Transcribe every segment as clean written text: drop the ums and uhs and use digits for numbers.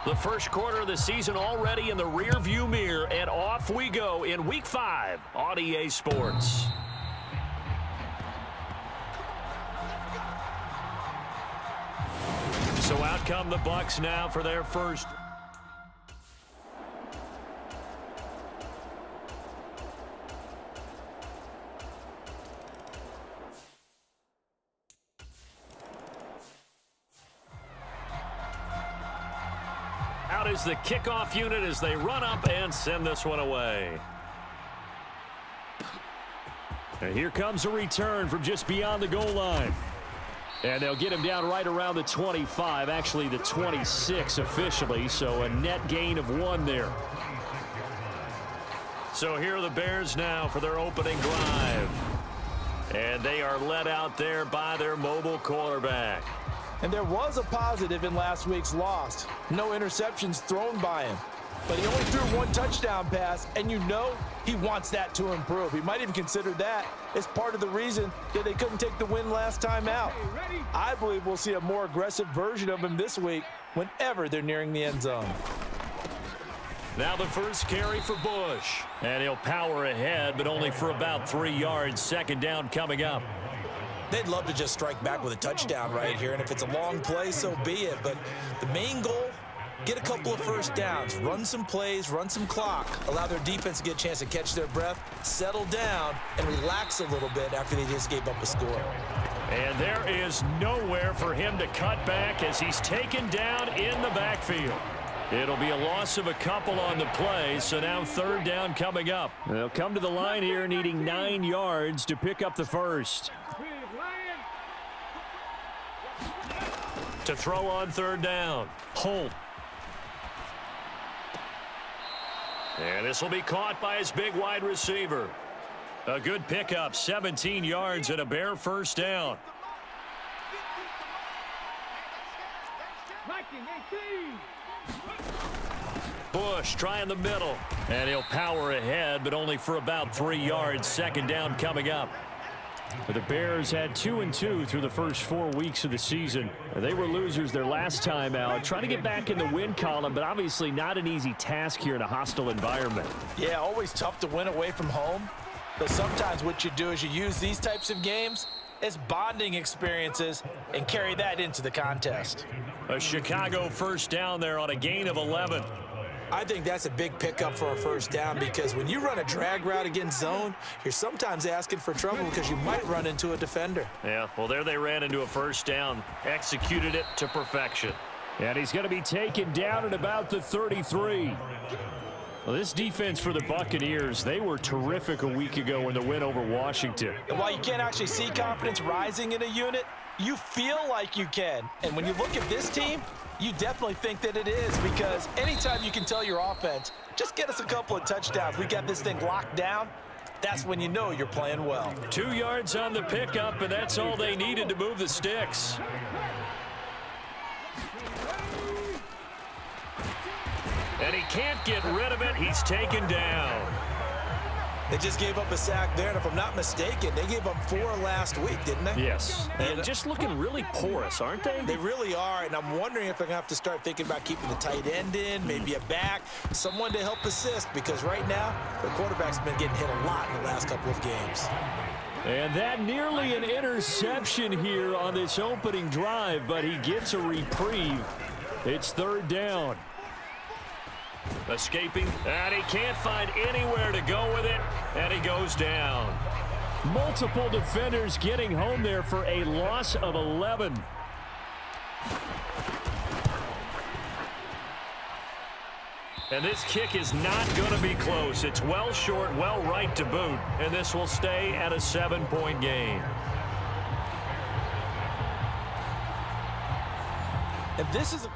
The first quarter of the season already in the rearview mirror, and off we go in Week 5 on EA Sports. So out come the Bucs now for their first. Out is the kickoff unit as they run up and send this one away. And here comes a return from just beyond the goal line. And they'll get him down right around the 25, actually the 26 officially, so a net gain of 1 there. So here are the Bears now for their opening drive. And they are led out there by their mobile quarterback. And there was a positive in last week's loss. No interceptions thrown by him. But he only threw 1 touchdown pass, and you know he wants that to improve. He might even consider that as part of the reason that they couldn't take the win last time out. I believe we'll see a more aggressive version of him this week whenever they're nearing the end zone. Now the first carry for Bush. And he'll power ahead, but only for about 3 yards. Second down coming up. They'd love to just strike back with a touchdown right here, and if it's a long play, so be it. But the main goal, get a couple of first downs, run some plays, run some clock, allow their defense to get a chance to catch their breath, settle down, and relax a little bit after they just gave up a score. And there is nowhere for him to cut back as he's taken down in the backfield. It'll be a loss of a couple on the play, so now third down coming up. They'll come to the line here needing 9 yards to pick up the first. To throw on third down, Holt. And this will be caught by his big wide receiver. A good pickup, 17 yards and a Bear first down. Bush trying the middle. And he'll power ahead, but only for about 3 yards. Second down coming up. The Bears had 2-2 through the first 4 weeks of the season. They were losers their last time out, trying to get back in the win column, but obviously not an easy task here in a hostile environment. Yeah, always tough to win away from home. But sometimes what you do is you use these types of games as bonding experiences and carry that into the contest. A Chicago first down there on a gain of 11. I think that's a big pickup for a first down because when you run a drag route against zone, you're sometimes asking for trouble because you might run into a defender. Yeah, well, there they ran into a first down, executed it to perfection. And he's going to be taken down at about the 33. Well, this defense for the Buccaneers, they were terrific a week ago in the win over Washington. And while you can't actually see confidence rising in a unit, you feel like you can. And when you look at this team, you definitely think that it is because anytime you can tell your offense, just get us a couple of touchdowns, we got this thing locked down, that's when you know you're playing well. 2 yards on the pickup, and that's all they needed to move the sticks. And he can't get rid of it. He's taken down. They just gave up a sack there, and if I'm not mistaken, they gave up 4 last week, didn't they? Yes. And just looking really porous, aren't they? They really are, and I'm wondering if they're going to have to start thinking about keeping the tight end in, maybe a back, someone to help assist, because right now, their quarterback's been getting hit a lot in the last couple of games. And that nearly an interception here on this opening drive, but he gets a reprieve. It's third down. Escaping, and he can't find anywhere to go with it, and he goes down. Multiple defenders getting home there for a loss of 11. And this kick is not going to be close. It's well short, well right to boot, and this will stay at a 7-point game. And this is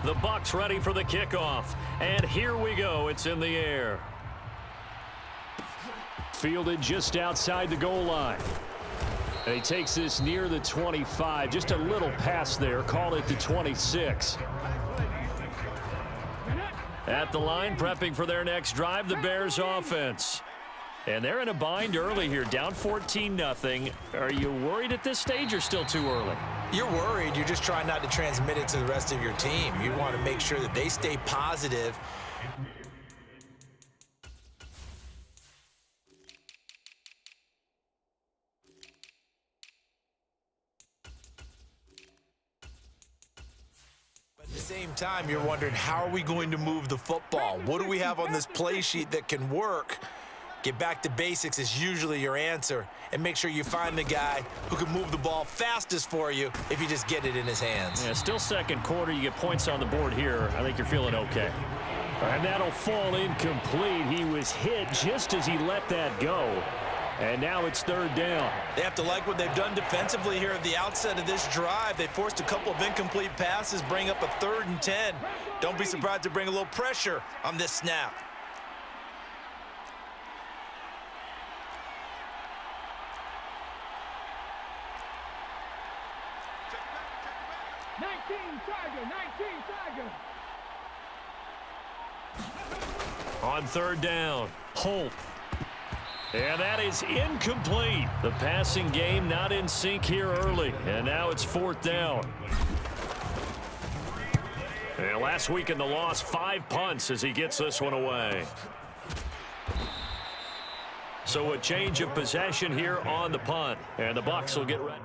The Bucs ready for the kickoff. And here we go. It's in the air. Fielded just outside the goal line. And he takes this near the 25. Just a little pass there. Call it the 26. At the line, prepping for their next drive, the Bears offense. And they're in a bind early here, down 14-0. Are you worried at this stage or still too early? You're worried. You're just trying not to transmit it to the rest of your team. You want to make sure that they stay positive. But at the same time, you're wondering, how are we going to move the football? What do we have on this play sheet that can work? Get back to basics is usually your answer, and make sure you find the guy who can move the ball fastest for you if you just get it in his hands. Yeah, still second quarter. You get points on the board here. I think you're feeling okay. And that'll fall incomplete. He was hit just as he let that go. And now it's third down. They have to like what they've done defensively here at the outset of this drive. They forced a couple of incomplete passes, bring up a 3rd and 10. Don't be surprised to bring a little pressure on this snap. On third down, Holt. And that is incomplete. The passing game not in sync here early. And now it's 4th down. And last week in the loss, 5 punts as he gets this one away. So a change of possession here on the punt. And the Bucs will get ready.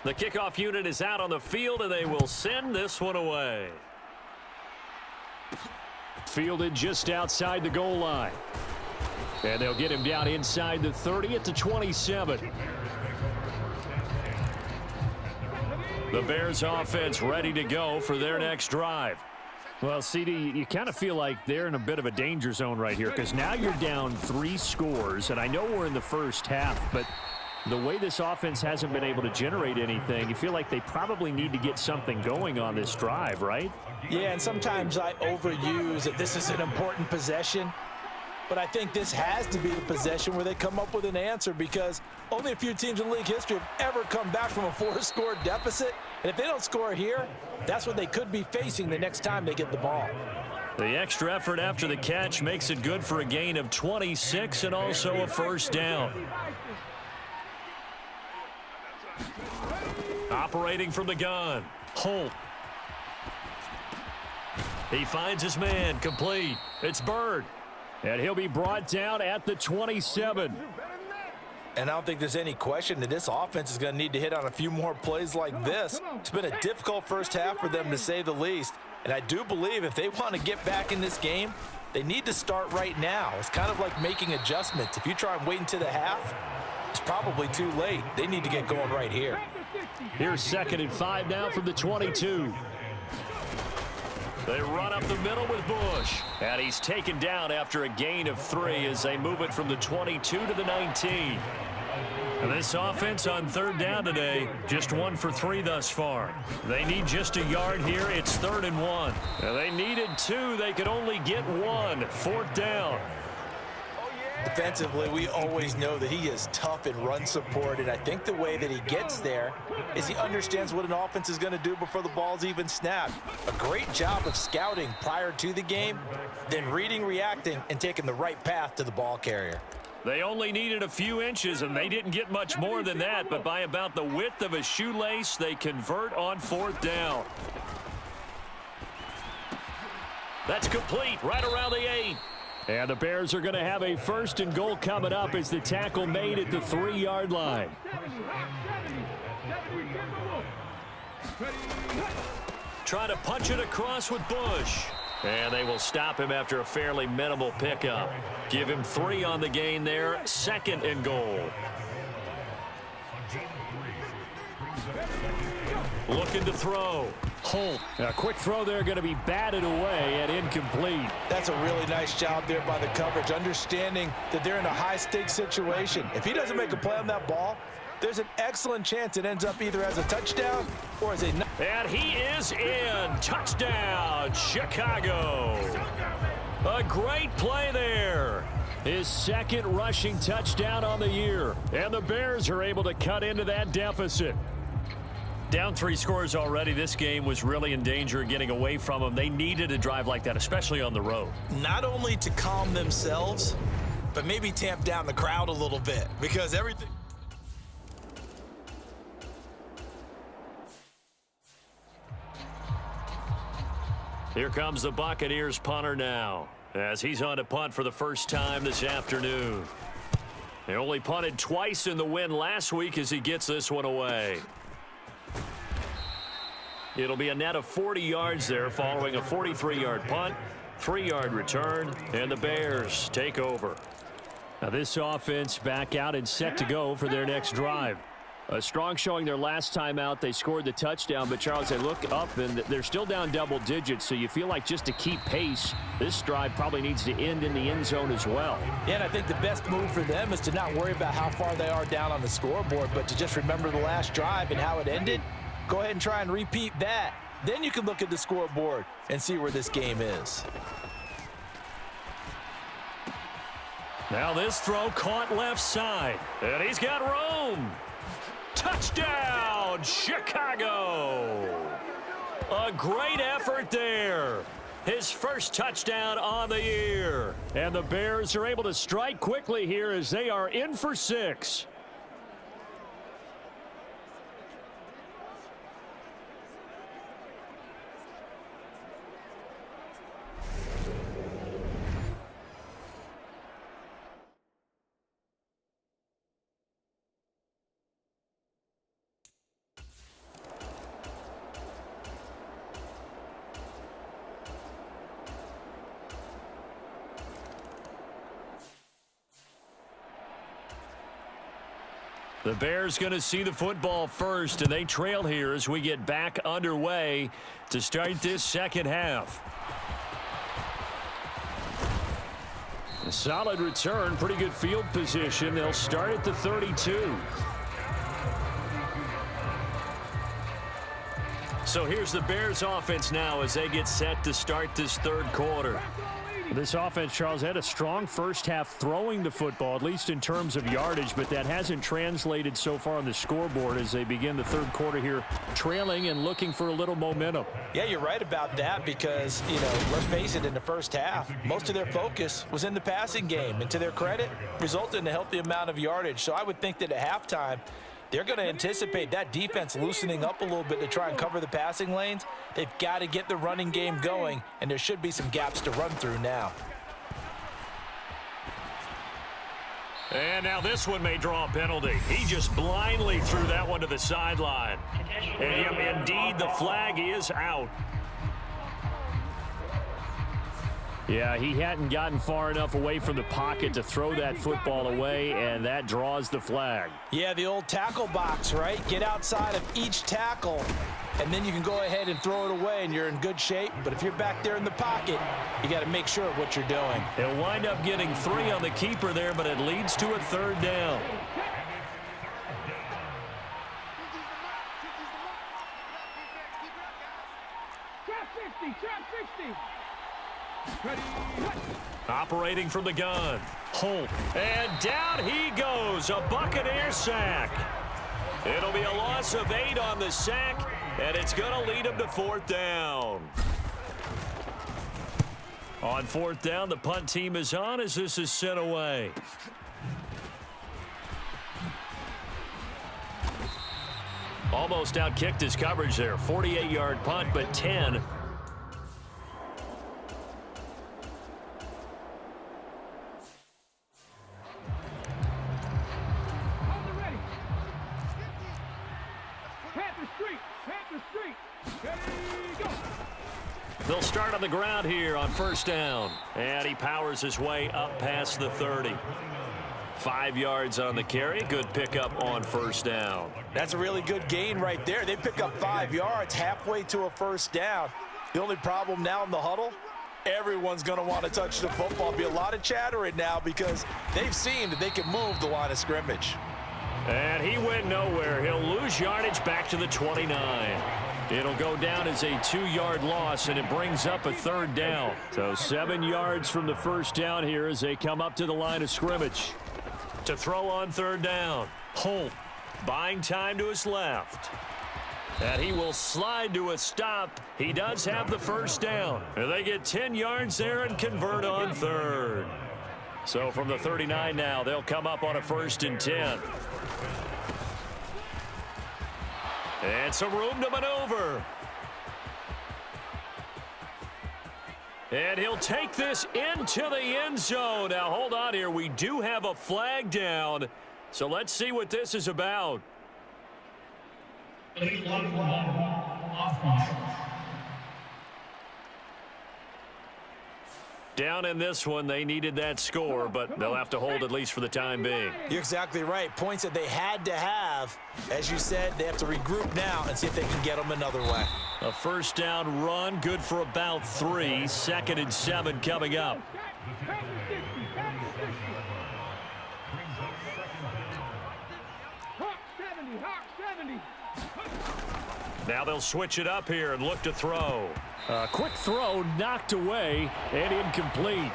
The kickoff unit is out on the field, and they will send this one away. Fielded just outside the goal line. And they'll get him down inside the 30 at the 27. The Bears offense ready to go for their next drive. Well, CD, you kind of feel like they're in a bit of a danger zone right here because now you're down 3 scores, and I know we're in the first half, but the way this offense hasn't been able to generate anything, you feel like they probably need to get something going on this drive, right? Yeah, and sometimes I overuse that this is an important possession, but I think this has to be the possession where they come up with an answer because only a few teams in league history have ever come back from a 4-score deficit, and if they don't score here, that's what they could be facing the next time they get the ball. The extra effort after the catch makes it good for a gain of 26 and also a first down. Operating from the gun, Holt. He finds his man, complete. It's Bird. And he'll be brought down at the 27. And I don't think there's any question that this offense is going to need to hit on a few more plays like this. It's been a difficult first half for them, to say the least. And I do believe if they want to get back in this game, they need to start right now. It's kind of like making adjustments. If you try and wait until the half, it's probably too late. They need to get going right here. Here's 2nd and 5 now from the 22. They run up the middle with Bush. And he's taken down after a gain of 3 as they move it from the 22 to the 19. And this offense on third down today, just 1 for 3 thus far. They need just a yard here. It's 3rd and 1. And they needed 2. They could only get 1. 4th down. Defensively, we always know that he is tough in run support, and I think the way that he gets there is he understands what an offense is going to do before the ball's even snapped. A great job of scouting prior to the game, then reading, reacting, and taking the right path to the ball carrier. They only needed a few inches, and they didn't get much more than that, but by about the width of a shoelace, they convert on 4th down. That's complete right around the 8. And the Bears are going to have a 1st and goal coming up as the tackle made at the 3-yard line. Try to punch it across with Bush. And they will stop him after a fairly minimal pickup. Give him 3 on the gain there. 2nd and goal. Looking to throw. Holt. A quick throw there, going to be batted away and incomplete. That's a really nice job there by the coverage, understanding that they're in a high-stakes situation. If he doesn't make a play on that ball, there's an excellent chance it ends up either as a touchdown or as a... And he is in. Touchdown, Chicago. A great play there. His 2nd rushing touchdown on the year. And the Bears are able to cut into that deficit. Down 3 scores already. This game was really in danger of getting away from them. They needed a drive like that, especially on the road. Not only to calm themselves, but maybe tamp down the crowd a little bit because everything. Here comes the Buccaneers punter now as he's on to punt for the first time this afternoon. They only punted twice in the win last week as he gets this one away. It'll be a net of 40 yards there following a 43-yard punt, 3-yard return, and the Bears take over. Now this offense back out and set to go for their next drive. A strong showing their last time out. They scored the touchdown, but Charles, they look up and they're still down double digits, so you feel like just to keep pace, this drive probably needs to end in the end zone as well. Yeah, and I think the best move for them is to not worry about how far they are down on the scoreboard, but to just remember the last drive and how it ended. Go ahead and try and repeat that. Then you can look at the scoreboard and see where this game is. Now this throw caught left side, and he's got room. Touchdown, Chicago! A great effort there. His first touchdown on the year. And the Bears are able to strike quickly here as they are in for 6. The Bears going to see the football first, and they trail here as we get back underway to start this second half. A solid return, pretty good field position. They'll start at the 32. So here's the Bears offense now as they get set to start this third quarter. This offense, Charles, had a strong first half throwing the football, at least in terms of yardage, but that hasn't translated so far on the scoreboard as they begin the third quarter here, trailing and looking for a little momentum. Yeah, you're right about that because, let's face it, in the first half, most of their focus was in the passing game, and to their credit, resulted in a healthy amount of yardage. So I would think that at halftime, they're going to anticipate that defense loosening up a little bit to try and cover the passing lanes. They've got to get the running game going, and there should be some gaps to run through now. And now this one may draw a penalty. He just blindly threw that one to the sideline. And indeed, the flag is out. Yeah, he hadn't gotten far enough away from the pocket to throw that football away, and that draws the flag. Yeah, the old tackle box, right? Get outside of each tackle, and then you can go ahead and throw it away, and you're in good shape. But if you're back there in the pocket, you got to make sure of what you're doing. They'll wind up getting 3 on the keeper there, but it leads to a third down. Operating from the gun. Holt. And down he goes. A Buccaneer sack. It'll be a loss of 8 on the sack, and it's going to lead him to fourth down. On fourth down, the punt team is on as this is sent away. Almost outkicked his coverage there. 48-yard punt, but 10. They'll start on the ground here on first down. And he powers his way up past the 30. 5 yards on the carry. Good pickup on first down. That's a really good gain right there. They pick up 5 yards halfway to a first down. The only problem now in the huddle, everyone's going to want to touch the football. Be a lot of chattering now because they've seen that they can move the line of scrimmage. And he went nowhere. He'll lose yardage back to the 29. It'll go down as a 2-yard loss, and it brings up a third down. So 7 yards from the first down here as they come up to the line of scrimmage. To throw on third down, Holt buying time to his left. And he will slide to a stop. He does have the first down. And they get 10 yards there and convert on third. So from the 39 now, they'll come up on a 1st and 10. And some room to maneuver. And he'll take this into the end zone. Now, hold on here. We do have a flag down. So let's see what this is about. Down in this one, they needed that score, but they'll have to hold at least for the time being. You're exactly right. Points that they had to have. As you said, they have to regroup now and see if they can get them another way. A 1st down run, good for about 3. 2nd and 7 coming up. Now they'll switch it up here and look to throw. A quick throw knocked away and incomplete.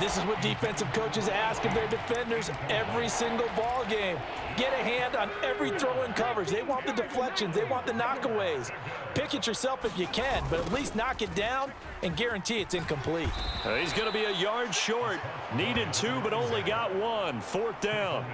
This is what defensive coaches ask of their defenders every single ball game. Get a hand on every throw in coverage. They want the deflections. They want the knockaways. Pick it yourself if you can, but at least knock it down and guarantee it's incomplete. He's going to be a yard short. Needed 2, but only got 1. 4th down.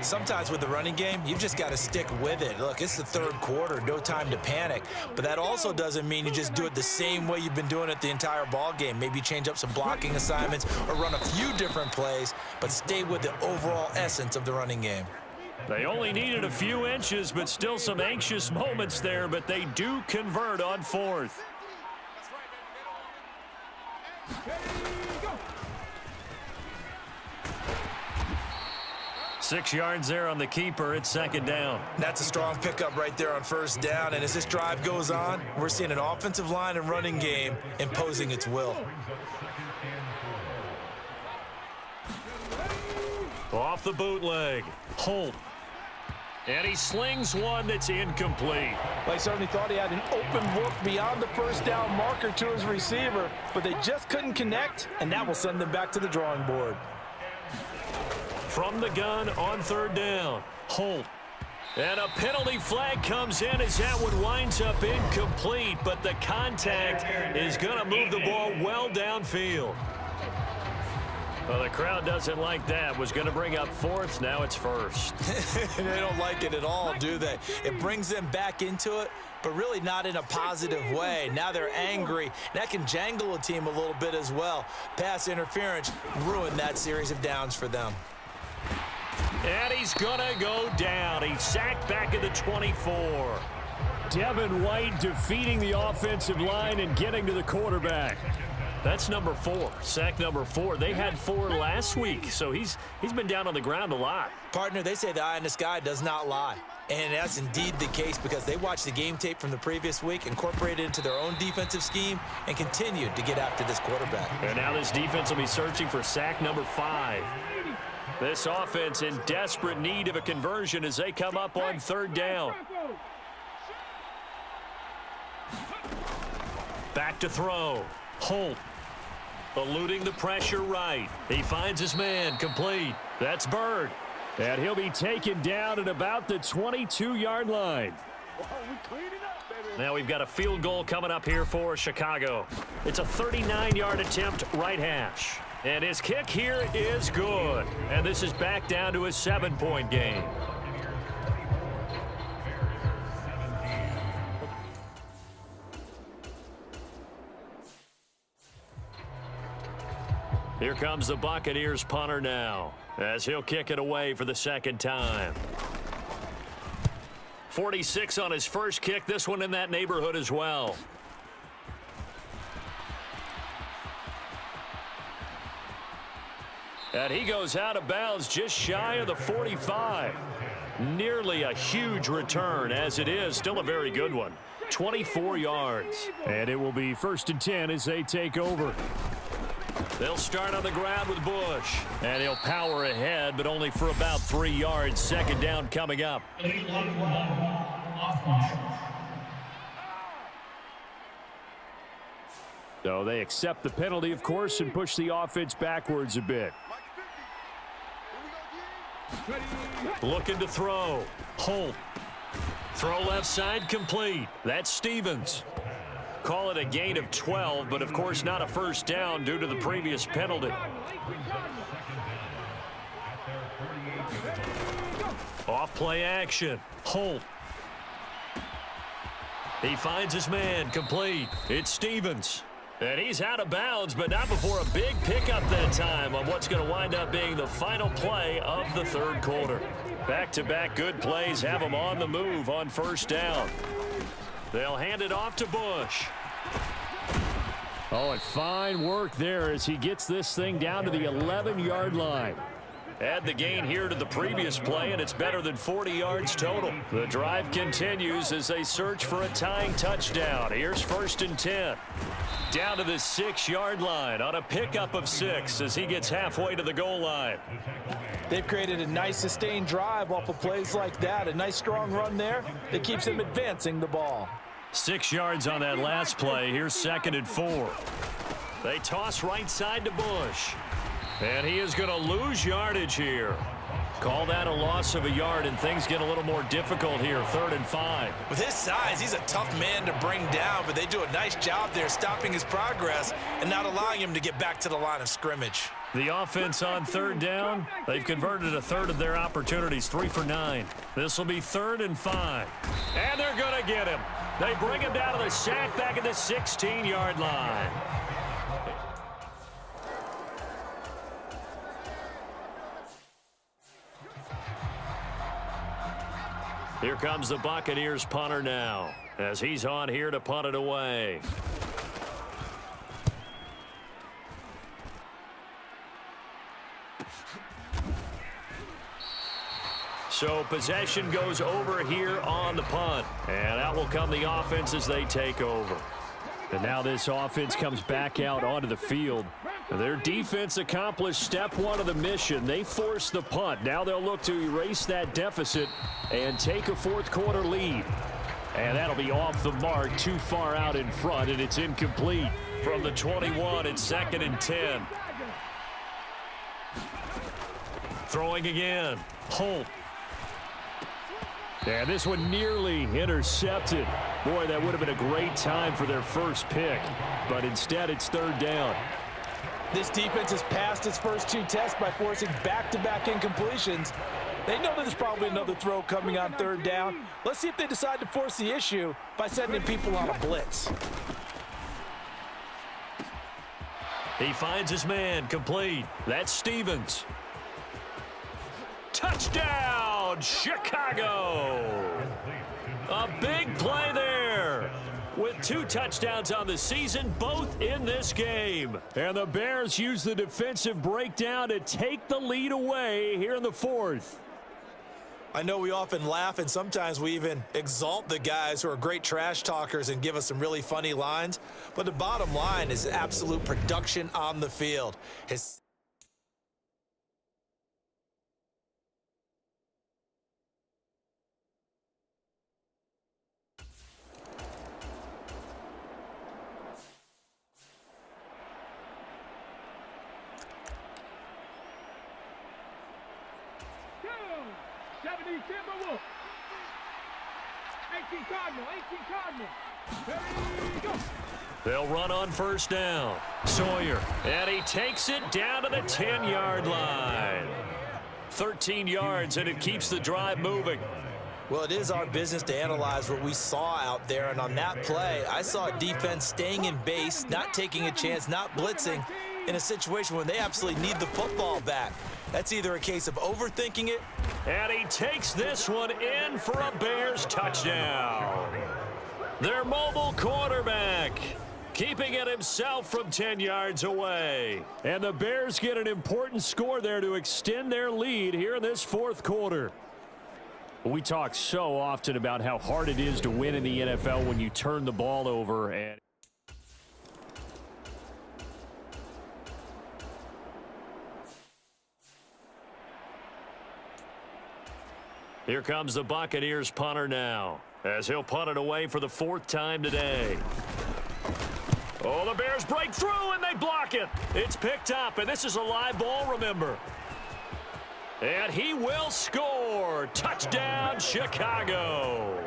Sometimes with the running game, you've just got to stick with it. Look, it's the 3rd quarter, no time to panic. But that also doesn't mean you just do it the same way you've been doing it the entire ball game. Maybe change up some blocking assignments or run a few different plays, but stay with the overall essence of the running game. They only needed a few inches, but still some anxious moments there, but they do convert on 4th. 6 yards there on the keeper. It's 2nd down. That's a strong pickup right there on 1st down. And as this drive goes on, we're seeing an offensive line and running game imposing its will. Off the bootleg. Holt. And he slings one that's incomplete. Well, he certainly thought he had an open look beyond the 1st down marker to his receiver, but they just couldn't connect, and that will send them back to the drawing board. From the gun on 3rd down. Holt. And a penalty flag comes in as that one winds up incomplete, but the contact is going to move the ball well downfield. Well, the crowd doesn't like that. Was going to bring up 4th. Now it's 1st. They don't like it at all, do they? It brings them back into it, but really not in a positive way. Now they're angry. That can jangle a team a little bit as well. Pass interference ruined that series of downs for them. And he's going to go down. He's sacked back at the 24. Devin White defeating the offensive line and getting to the quarterback. That's number 4, sack number 4. They had 4 last week, so he's been down on the ground a lot. Partner, they say the eye in the sky does not lie. And that's indeed the case because they watched the game tape from the previous week, incorporated it into their own defensive scheme, and continued to get after this quarterback. And now this defense will be searching for sack number 5. This offense in desperate need of a conversion as they come up on 3rd down. Back to throw. Holt. Eluding the pressure right. He finds his man. Complete. That's Bird. And he'll be taken down at about the 22-yard line. Now we've got a field goal coming up here for Chicago. It's a 39-yard attempt right hash. And his kick here is good. And this is back down to a 7-point game. Here comes the Buccaneers punter now, as he'll kick it away for the 2nd time. 46 on his first kick, this one in that neighborhood as well. And he goes out of bounds just shy of the 45. Nearly a huge return, as it is still a very good one. 24 yards. And it will be 1st and 10 as they take over. They'll start on the ground with Bush. And he'll power ahead, but only for about 3 yards. 2nd down coming up. So they accept the penalty, of course, and push the offense backwards a bit. Looking to throw. Holt. Throw left side complete. That's Stevens. Call it a gain of 12, but of course not a first down due to the previous penalty. Off play action. Holt. He finds his man. Complete. It's Stevens. And he's out of bounds, but not before a big pickup that time on what's going to wind up being the final play of the third quarter. Back-to-back good plays have them on the move on first down. They'll hand it off to Bush. Oh, and fine work there as he gets this thing down to the 11-yard line. Add the gain here to the previous play, and it's better than 40 yards total. The drive continues as they search for a tying touchdown. Here's 1st and 10. Down to the 6-yard line on a pickup of 6 as he gets halfway to the goal line. They've created a nice sustained drive off of plays like that. A nice strong run there that keeps them advancing the ball. 6 yards on that last play. Here's 2nd and 4. They toss right side to Bush. And he is going to lose yardage here. Call that a loss of a yard, and things get a little more difficult here. 3rd and 5. With his size, he's a tough man to bring down, but they do a nice job there stopping his progress and not allowing him to get back to the line of scrimmage. The offense on 3rd down, they've converted a third of their opportunities, 3 for 9. This will be 3rd and 5. And they're going to get him. They bring him down to the sack back at the 16-yard line. Here comes the Buccaneers punter now as he's on here to punt it away. So possession goes over here on the punt, and out will come the offense as they take over. And now this offense comes back out onto the field. Their defense accomplished step 1 of the mission. They forced the punt. Now they'll look to erase that deficit and take a fourth quarter lead. And that'll be off the mark, too far out in front, and it's incomplete. From the 21, it's 2nd and 10. Throwing again. Holt. And this one nearly intercepted. Boy, that would have been a great time for their first pick. But instead, it's 3rd down. This defense has passed its first 2 tests by forcing back-to-back incompletions. They know there's probably another throw coming on 3rd down. Let's see if they decide to force the issue by sending people on a blitz. He finds his man. Complete. That's Stevens. Touchdown, Chicago! A big play there. With 2 touchdowns on the season, both in this game. And the Bears use the defensive breakdown to take the lead away here in the 4th. I know we often laugh, and sometimes we even exalt the guys who are great trash talkers and give us some really funny lines. But the bottom line is absolute production on the field. They'll run on first down. Sawyer, and he takes it down to the 10-yard line. 13 yards, and it keeps the drive moving. Well, it is our business to analyze what we saw out there, and on that play, I saw a defense staying in base, not taking a chance, not blitzing in a situation when they absolutely need the football back. That's either a case of overthinking it. And he takes this one in for a Bears touchdown. Their mobile quarterback keeping it himself from 10 yards away. And the Bears get an important score there to extend their lead here in this 4th quarter. We talk so often about how hard it is to win in the NFL when you turn the ball over. And here comes the Buccaneers punter now, as he'll punt it away for the 4th time today. Oh, the Bears break through, and they block it. It's picked up, and this is a live ball, remember. And he will score. Touchdown, Chicago.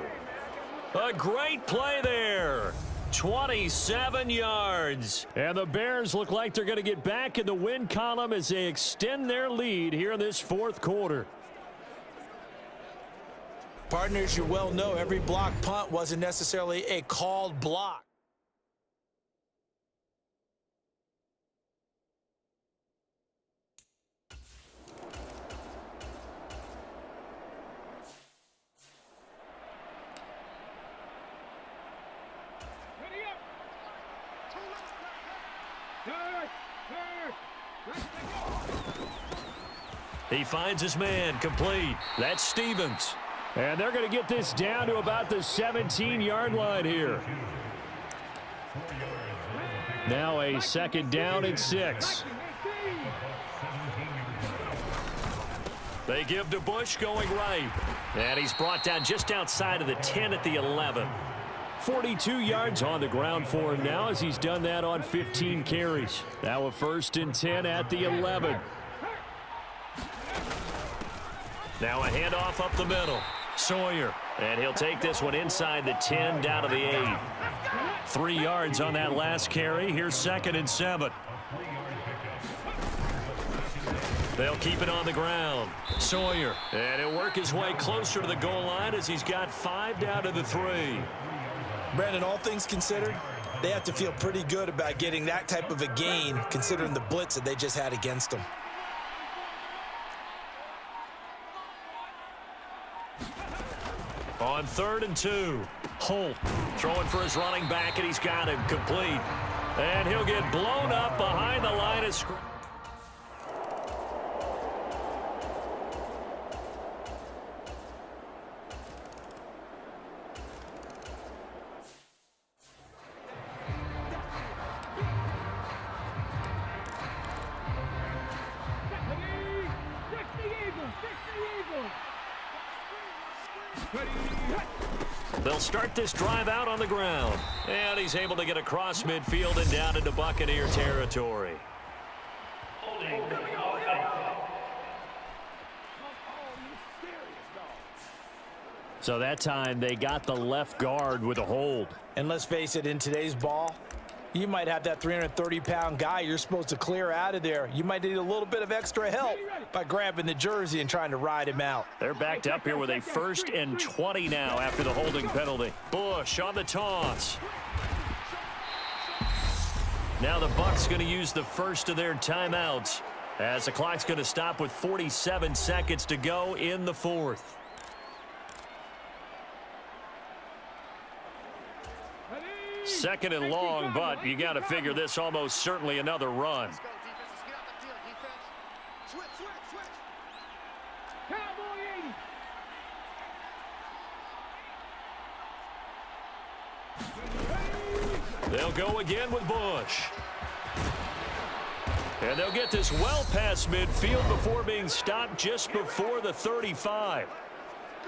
A great play there. 27 yards. And the Bears look like they're going to get back in the win column as they extend their lead here in this fourth quarter. Partners, you well know every blocked punt wasn't necessarily a called block. He finds his man, complete. That's Stevens. And they're going to get this down to about the 17-yard line here. Now a second down and 6. They give to Bush going right. And he's brought down just outside of the 10 at the 11. 42 yards on the ground for him now as he's done that on 15 carries. Now a 1st and 10 at the 11. Now a handoff up the middle. Sawyer. And he'll take this one inside the 10 down to the 8. 3 yards on that last carry. Here's 2nd and 7. They'll keep it on the ground. Sawyer. And he'll work his way closer to the goal line as he's got 5 down to the 3. Brandon, all things considered, they have to feel pretty good about getting that type of a gain considering the blitz that they just had against them. On 3rd and 2, Holt throwing for his running back, and he's got him complete. And he'll get blown up behind the line of scrimmage. They'll start this drive out on the ground. And he's able to get across midfield and down into Buccaneer territory. So that time they got the left guard with a hold. And let's face it, in today's ball, you might have that 330-pound guy you're supposed to clear out of there. You might need a little bit of extra help by grabbing the jersey and trying to ride him out. They're backed up here with a 1st and 20 now after the holding penalty. Bush on the toss. Now the Bucs going to use the first of their timeouts as the clock's going to stop with 47 seconds to go in the 4th. Second and long, but you got to figure this almost certainly another run. They'll go again with Bush. And they'll get this well past midfield before being stopped just before the 35.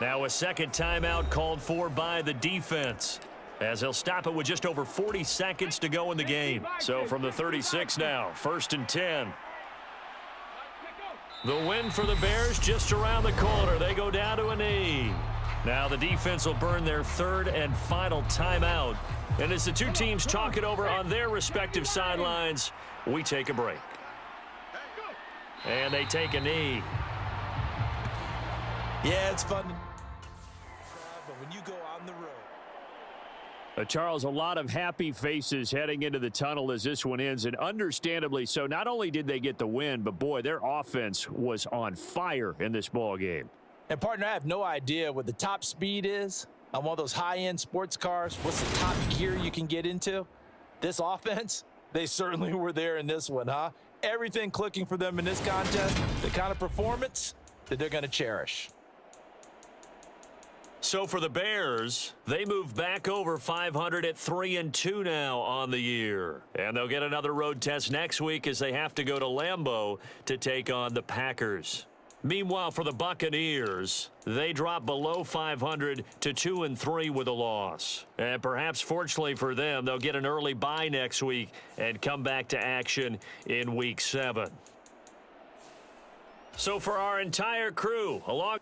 Now a second timeout called for by the defense, as they'll stop it with just over 40 seconds to go in the game. So from the 36 now, 1st and 10. The win for the Bears just around the corner. They go down to a knee. Now the defense will burn their 3rd and final timeout. And as the two teams talk it over on their respective sidelines, we take a break. And they take a knee. Yeah, it's fun. But when you go on the road. Charles, a lot of happy faces heading into the tunnel as this one ends, and understandably so. Not only did they get the win, but boy, their offense was on fire in this ball game. And partner, I have no idea what the top speed is on one of those high-end sports cars. What's the top gear you can get into? This offense, they certainly were there in this one, huh? Everything clicking for them in this contest, the kind of performance that they're going to cherish. So for the Bears, they move back over 500 at 3-2 now on the year. And they'll get another road test next week as they have to go to Lambeau to take on the Packers. Meanwhile, for the Buccaneers, they drop below 500 to 2-3 with a loss. And perhaps fortunately for them, they'll get an early bye next week and come back to action in Week 7. So for our entire crew, along